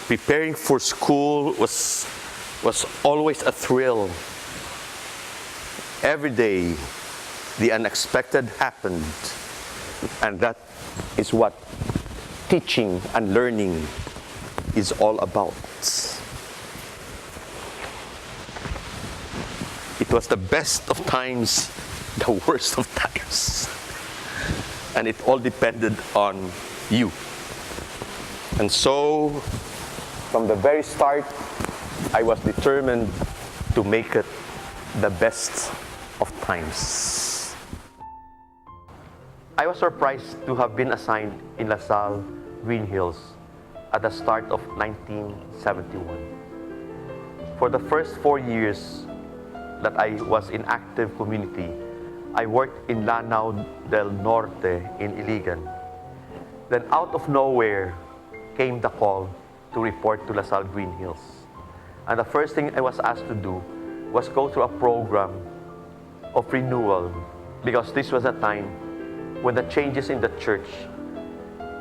Preparing for school was always a thrill. Every day, the unexpected happened, and that is what teaching and learning is all about. It was the best of times, the worst of times, and it all depended on you. And so, from the very start, I was determined to make it the best of times. I was surprised to have been assigned in LaSalle Green Hills at the start of 1971. For the first 4 years that I was in active community, I worked in Lanao del Norte in Iligan. Then out of nowhere came the call to report to LaSalle Green Hills. And the first thing I was asked to do was go through a program of renewal, because this was a time when the changes in the church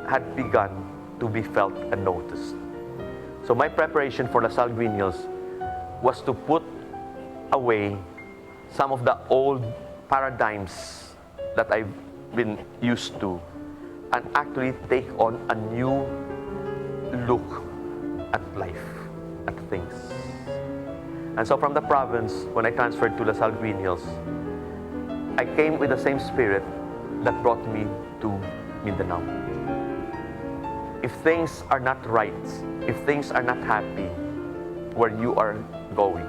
had begun to be felt and noticed. So my preparation for LaSalle Green Hills was to put away some of the old paradigms that I've been used to and actually take on a new look at life, at things. And so from the province, when I transferred to LaSalle Green Hills, I came with the same spirit that brought me to Mindanao. If things are not right, if things are not happy where you are going,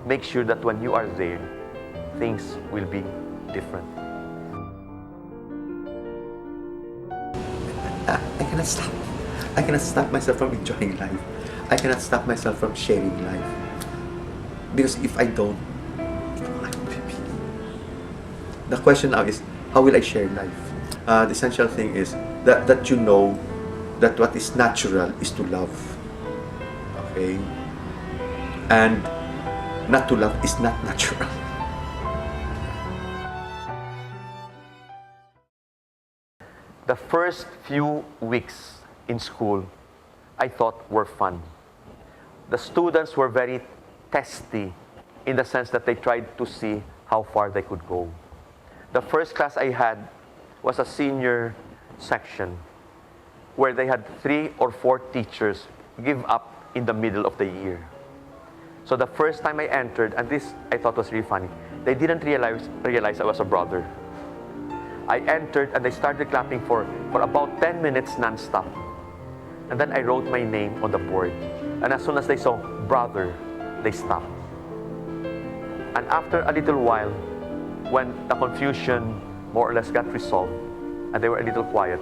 make sure that when you are there, things will be different. I cannot stop. I cannot stop myself from enjoying life. I cannot stop myself from sharing life. Because if I don't, the question now is, how will I share life? The essential thing is that you know that what is natural is to love. Okay? And not to love is not natural. The first few weeks in school, I thought were fun. The students were very testy in the sense that they tried to see how far they could go. The first class I had was a senior section where they had 3 or 4 teachers give up in the middle of the year. So the first time I entered, and this I thought was really funny, they didn't realize I was a brother. I entered and they started clapping for about 10 minutes non-stop. And then I wrote my name on the board. And as soon as they saw brother, they stopped. And after a little while, when the confusion more or less got resolved, and they were a little quiet,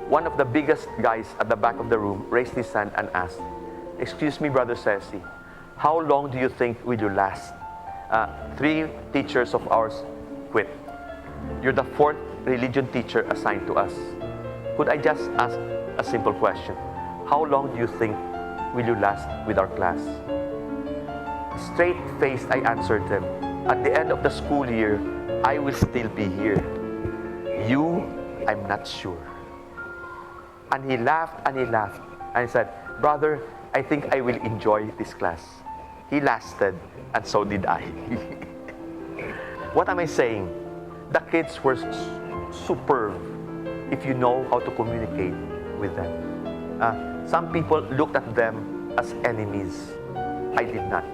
one of the biggest guys at the back of the room raised his hand and asked, "Excuse me, Brother Ceci, how long do you think will you last? 3 teachers of ours quit. You're the 4th religion teacher assigned to us. Could I just ask a simple question? How long do you think will you last with our class?" Straight-faced, I answered them, "At the end of the school year, I will still be here. You, I'm not sure." And he laughed and he laughed. And he said, "Brother, I think I will enjoy this class." He lasted, and so did I. What am I saying? The kids were superb if you know how to communicate with them. Some people looked at them as enemies. I did not.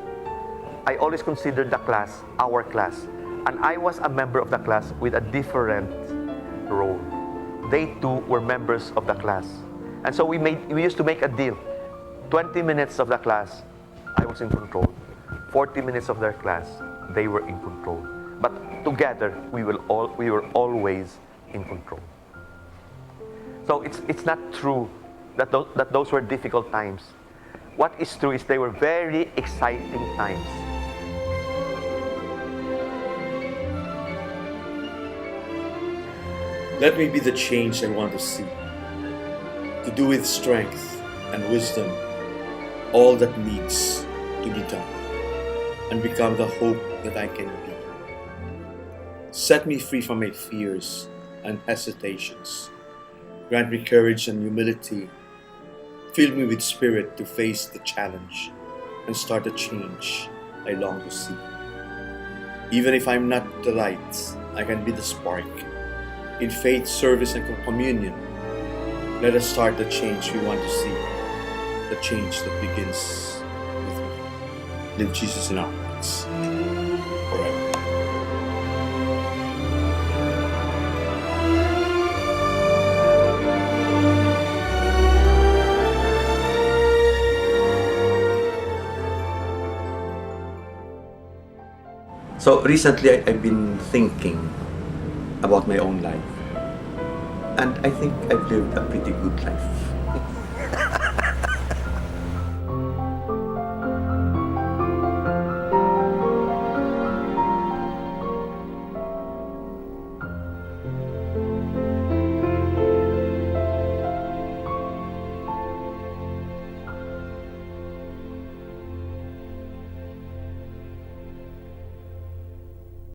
I always considered the class our class, and I was a member of the class with a different role. They too were members of the class, and so we used to make a deal. 20 minutes of the class, I was in control. 40 minutes of their class, they were in control. But together, we were always in control. So it's not true that those were difficult times. What is true is they were very exciting times. Let me be the change I want to see, to do with strength and wisdom all that needs to be done, and become the hope that I can be. Set me free from my fears and hesitations. Grant me courage and humility Fill me with spirit to face the challenge and start the change I long to see. Even if I'm not the light, I can be the spark. In faith, service, and communion, let us start the change we want to see, the change that begins with me. Live Jesus in our hearts forever. So recently, I've been thinking about my own life. And I think I've lived a pretty good life.